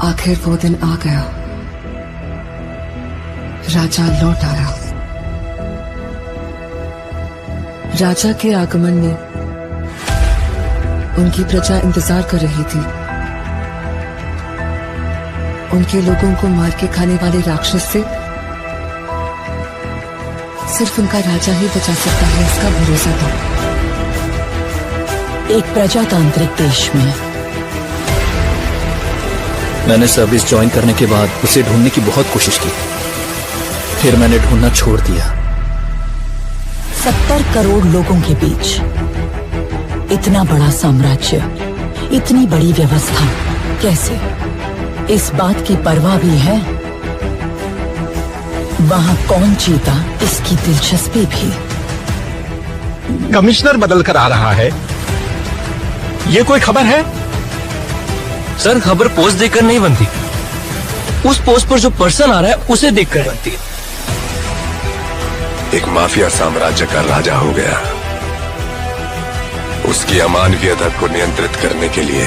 आखिर वो दिन आ गया। राजा लौट आया। राजा के आगमन में उनकी प्रजा इंतजार कर रही थी। उनके लोगों को मार के खाने वाले राक्षस से सिर्फ उनका राजा ही बचा सकता है, इसका भरोसा था। एक प्रजातांत्रिक देश में मैंने सर्विस ज्वाइन करने के बाद उसे ढूंढने की बहुत कोशिश की, फिर मैंने ढूंढना छोड़ दिया। 70 करोड़ लोगों के बीच इतना बड़ा साम्राज्य, इतनी बड़ी व्यवस्था, कैसे? इस बात की परवाह भी है वहां कौन जीता, इसकी दिलचस्पी भी। कमिश्नर बदल कर आ रहा है, ये कोई खबर है? सर, खबर पोस्ट देखकर नहीं बनती, उस पोस्ट पर जो पर्सन आ रहा है उसे देखकर बनती है। एक माफिया साम्राज्य का राजा हो गया। उसकी अमानवीयता को नियंत्रित करने के लिए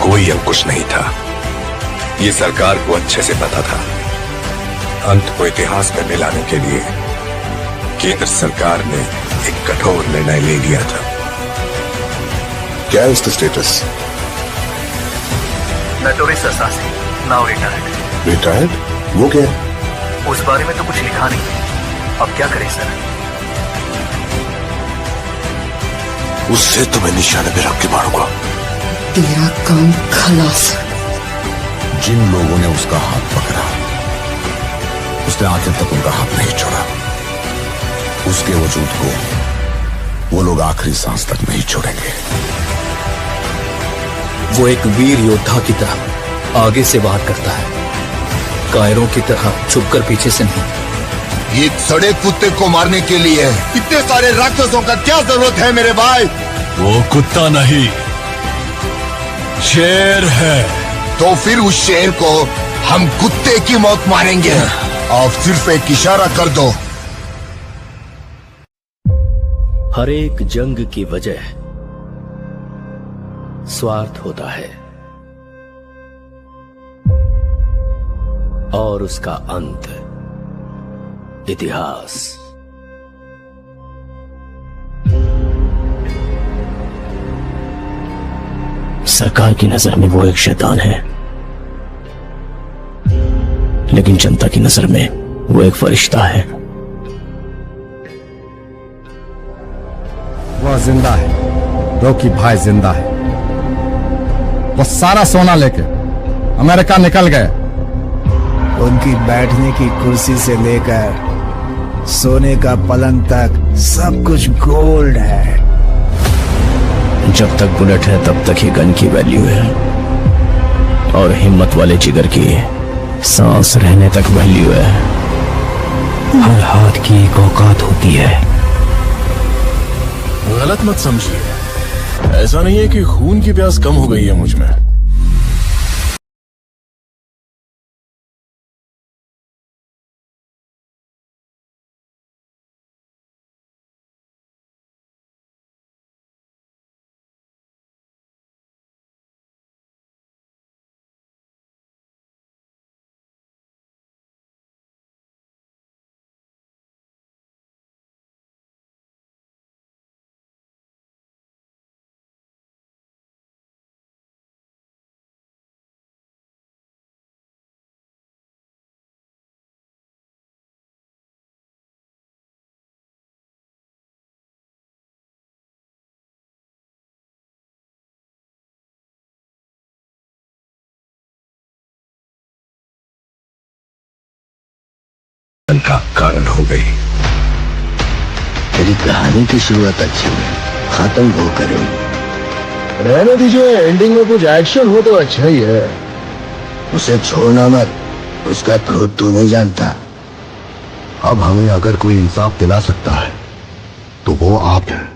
कोई अंकुश नहीं था। ये सरकार को अच्छे से पता था। अंत को इतिहास में मिलाने के लिए केंद्र सरकार ने एक कठोर निर्णय ले लिया था। क्या है उसका status? Notorious assassin, now retired. Retired? वो क्या? उस बारे में तो कुछ लिखा नहीं। अब क्या करें सर? उससे तुम्हें निशाने पे रख के मारूंगा। तेरा काम खलास। जिन लोगों ने उसका हाथ पकड़ा, उसने आखिर तक उनका हाथ नहीं छोड़ा। उसके वजूद को वो लोग आखिरी सांस तक नहीं छोड़ेंगे। वो एक वीर योद्धा की तरह आगे से वार करता है, कायरों की तरह छुपकर पीछे से नहीं। एक सड़े कुत्ते को मारने के लिए इतने सारे राक्षसों का क्या जरूरत है मेरे भाई? वो कुत्ता नहीं, शेर है। तो फिर उस शेर को हम कुत्ते की मौत मारेंगे। आप सिर्फ एक इशारा कर दो। हर एक जंग की वजह स्वार्थ होता है और उसका अंत इतिहास। सरकार की नजर में वो एक शैतान है, लेकिन जनता की नजर में वो एक फरिश्ता है। वह जिंदा है, रॉकी भाई जिंदा है। वो सारा सोना लेके अमेरिका निकल गए। उनकी बैठने की कुर्सी से लेकर सोने का पलंग तक सब कुछ गोल्ड है। जब तक बुलेट है तब तक ही गन की वैल्यू है, और हिम्मत वाले जिगर की सांस रहने तक वैल्यू है। हर हाथ की एक औकात होती है। गलत मत समझिए, ऐसा नहीं है कि खून की प्यास कम हो गई है मुझ में। का कारण हो गई। तेरी कहानी की शुरुआत अच्छी हुई, खत्म वो करो। रहने दीजिए, एंडिंग में कुछ एक्शन हो तो अच्छा ही है। उसे छोड़ना मत, उसका खुद तू नहीं जानता। अब हमें अगर कोई इंसाफ दिला सकता है तो वो आप हैं।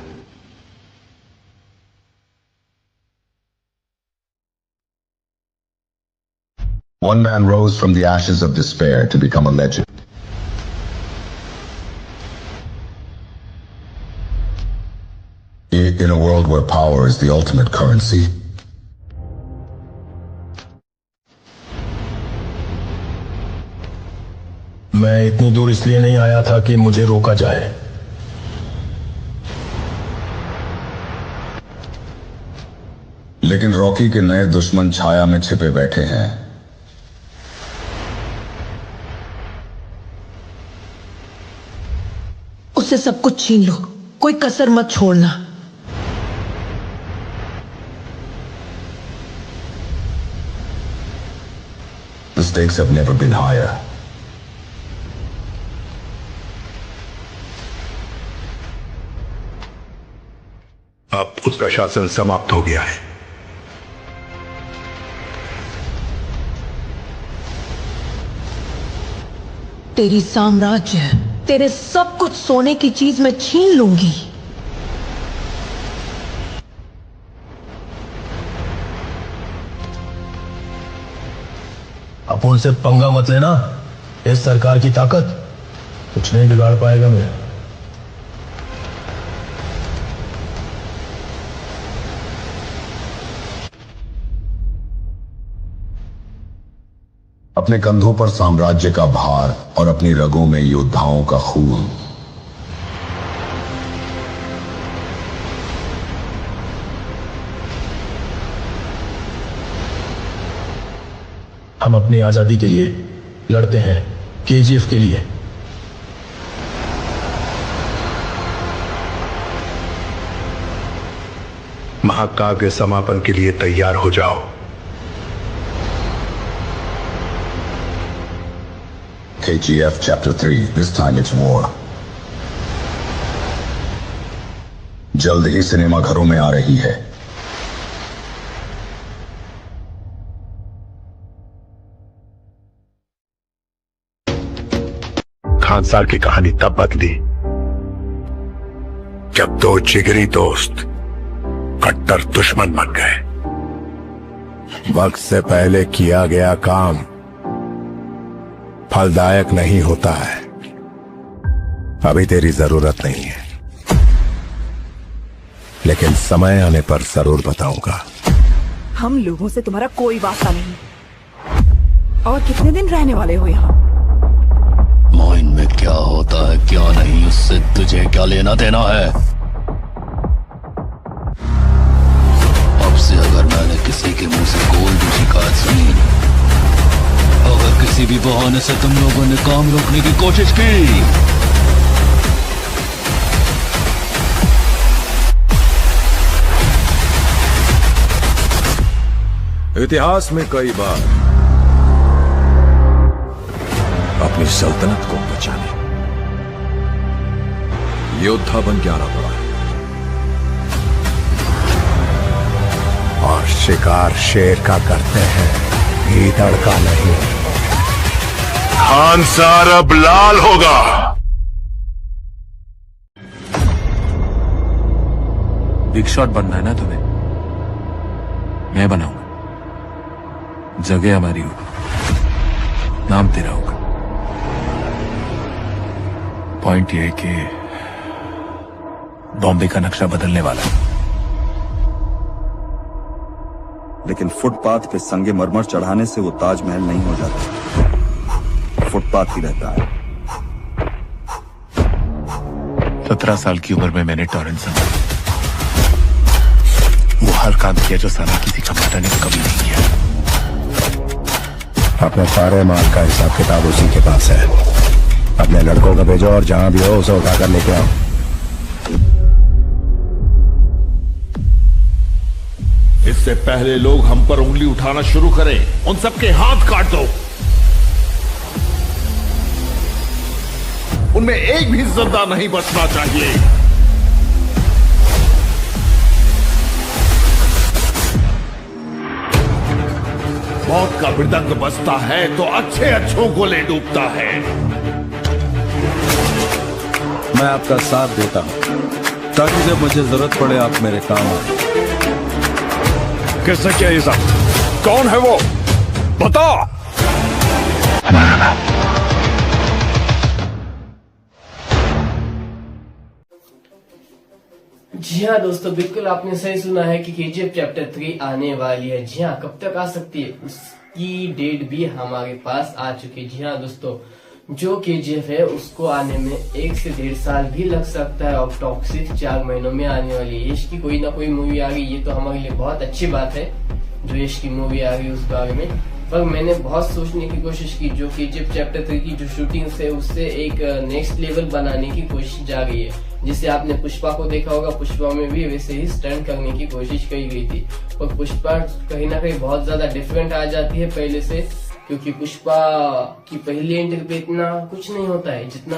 One man rose from the ashes of despair to become a legend. In a world where power is the ultimate currency, मैं इतनी दूर इसलिए नहीं आया था कि मुझे रोका जाए। लेकिन रॉकी के नए दुश्मन छाया में छिपे बैठे हैं। उससे सब कुछ छीन लो, कोई कसर मत छोड़ना। The stakes have never been higher. अब उसका शासन समाप्त हो गया है। तेरी साम्राज्य, तेरे सब कुछ सोने की चीज मैं छीन लूंगी। आप उनसे पंगा मत लेना। इस सरकार की ताकत कुछ नहीं बिगाड़ पाएगा मेरा। अपने कंधों पर साम्राज्य का भार और अपनी रगों में योद्धाओं का खून। हम अपनी आजादी के लिए लड़ते हैं, केजीएफ के लिए। महाकाव्य समापन के लिए तैयार हो जाओ। KGF Chapter 3, this time it's war. जल्द ही सिनेमा घरों में आ रही है। खान साहब की कहानी तब बदली जब दो जिगरी दोस्त कट्टर दुश्मन बन गए। वक्त से पहले किया गया काम फलदायक नहीं होता है। अभी तेरी जरूरत नहीं है, लेकिन समय आने पर जरूर बताऊंगा। हम लोगों से तुम्हारा कोई वास्ता नहीं। और कितने दिन रहने वाले हो यहाँ? माइंड में क्या होता है क्या नहीं, उससे तुझे क्या लेना देना है। अब से अगर मैंने किसी के मुंह से कोई भी शिकायत सुनी, अगर किसी भी बहाने से तुम लोगों ने काम रोकने की कोशिश की, इतिहास में कई बार अपनी सल्तनत को बचाने योद्धा बन के आना पड़ा है, और शिकार शेर का करते हैं, गीदड़ का नहीं। खान सार अब लाल होगा। बिग शॉट बनना है ना तुम्हें, मैं बनाऊंगा। जगह हमारी होगी, नाम तेरा होगा। पॉइंट यह है कि बॉम्बे का नक्शा बदलने वाला है। लेकिन फुटपाथ पे संगमरमर चढ़ाने से वो ताजमहल नहीं हो जाता, फुटपाथ ही रहता है। 17 साल की उम्र में मैंने टॉरेंट संभाला। वो हर काम किया जो साला किसी का माता ने कभी नहीं किया। अपने सारे माल का हिसाब किताब उसी के पास है। अपने लड़कों को भेजो और जहां भी हो उसे उठाकर लेके आओ। इससे पहले लोग हम पर उंगली उठाना शुरू करें, उन सबके हाथ काट दो। उनमें एक भी जिंदा नहीं बचना चाहिए। मौत का मृदंग बजता है तो अच्छे अच्छों को ले डूबता है। मैं आपका साथ देता हूं ताकि जब मुझे जरूरत पड़े आप मेरे काम आए। किसने किया ये सब? कौन है वो? बता। हमारा नाम। जी हाँ दोस्तों, बिल्कुल आपने सही सुना है कि केजीएफ चैप्टर 3 आने वाली है। जी हाँ, कब तक आ सकती है उसकी डेट भी हमारे पास आ चुकी है। जी हाँ दोस्तों, जो KGF है उसको आने में 1 से 1.5 साल भी लग सकता है और टॉक्सिक 4 महीनों में आने वाली है। यश की कोई ना कोई मूवी आ गई, ये तो हमारे लिए बहुत अच्छी बात है जो यश की मूवी आ गई उस बारे में। पर मैंने बहुत सोचने की कोशिश की, जो KGF चैप्टर 3 की जो शूटिंग है उससे एक नेक्स्ट लेवल बनाने की कोशिश जा रही है। जिससे आपने पुष्पा को देखा होगा, पुष्पा में भी वैसे ही स्टंट करने की कोशिश की गई थी। और पुष्पा कहीं ना कहीं बहुत ज्यादा डिफरेंट आ जाती है पहले से, क्योंकि पुष्पा की पहली एंट्री पे इतना कुछ नहीं होता है जितना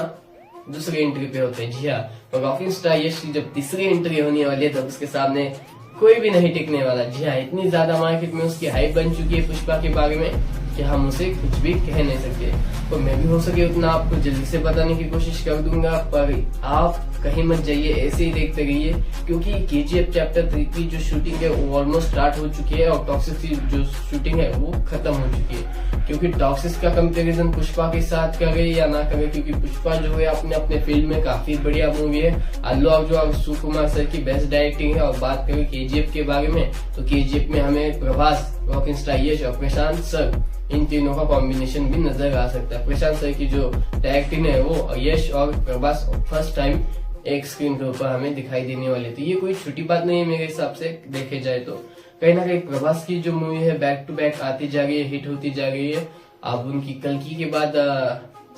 दूसरी एंट्री पे होता है। जी हाँ, और रॉकिंग स्टार यश की जब तीसरी एंट्री होने वाली है तब उसके सामने कोई भी नहीं टिकने वाला। जी हाँ, इतनी ज्यादा मार्केट में उसकी हाइप बन चुकी है पुष्पा के बारे में कि हम उसे कुछ भी कह नहीं सकते। तो मैं भी हो सके उतना आपको जल्दी से बताने की कोशिश कर दूंगा, पर आप कहीं मत जाइए, ऐसे ही देखते रहिए, क्योंकि KGF चैप्टर 3 की जो शूटिंग है वो ऑलमोस्ट स्टार्ट हो चुकी है और टॉक्सिक की जो शूटिंग है वो खत्म हो चुकी है। क्योंकि टॉक्सिक का कंपैरिजन पुष्पा के साथ करे या ना करे, क्योंकि पुष्पा जो है अपने फील्ड में काफी बढ़िया मूवी है। अल्लू अर्जुन और सुकुमार सर की बेस्ट डायरेक्टिंग है। और बात करें KGF के बारे में तो KGF में हमें प्रभास, रॉकिंग स्टार यश और प्रशांत सर, इन तीनों का कॉम्बिनेशन भी नजर आ सकता है। प्रशांत सर की जो डायरेक्टिंग है वो यश और प्रभास फर्स्ट टाइम एक स्क्रीन के ऊपर हमें दिखाई देने वाले। तो ये कोई छोटी बात नहीं है मेरे हिसाब से देखे जाए तो। कहीं ना कहीं प्रभास की जो मूवी है बैक टू बैक आती जा रही है, हिट होती जा रही है। अब उनकी कल्कि के बाद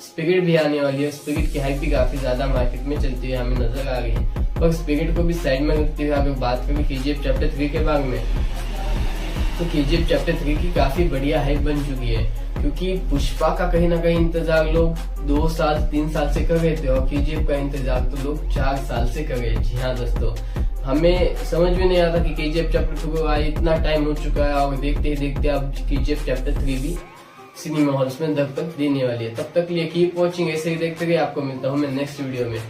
स्पिरिट भी आने वाली है। स्पिरिट की हाइप भी काफी ज्यादा मार्केट में चलती है हमें नजर आ रही है। और स्पिरिट को भी साइड में रखते हुए अगर बात करें KGF चैप्टर 3 के बारे में तो KGF चैप्टर 3 की काफी बढ़िया हाइप बन चुकी है, क्योंकि पुष्पा का कहीं ना कहीं इंतजार लोग 2 साल 3 साल से कर रहे थे और KGF का इंतजार तो लोग 4 साल से कर रहे हैं। जी हाँ दोस्तों, हमें समझ में नहीं आता कि KGF चैप्टर 2 को इतना टाइम हो चुका है और देखते ही देखते अब KGF चैप्टर 3 भी सिनेमा हॉल्स में दस्तक देने वाली है। तब तक लिए कीप वॉचिंग, ऐसे ही देखते रहिए। आपको मिलता हूँ मैं नेक्स्ट वीडियो में।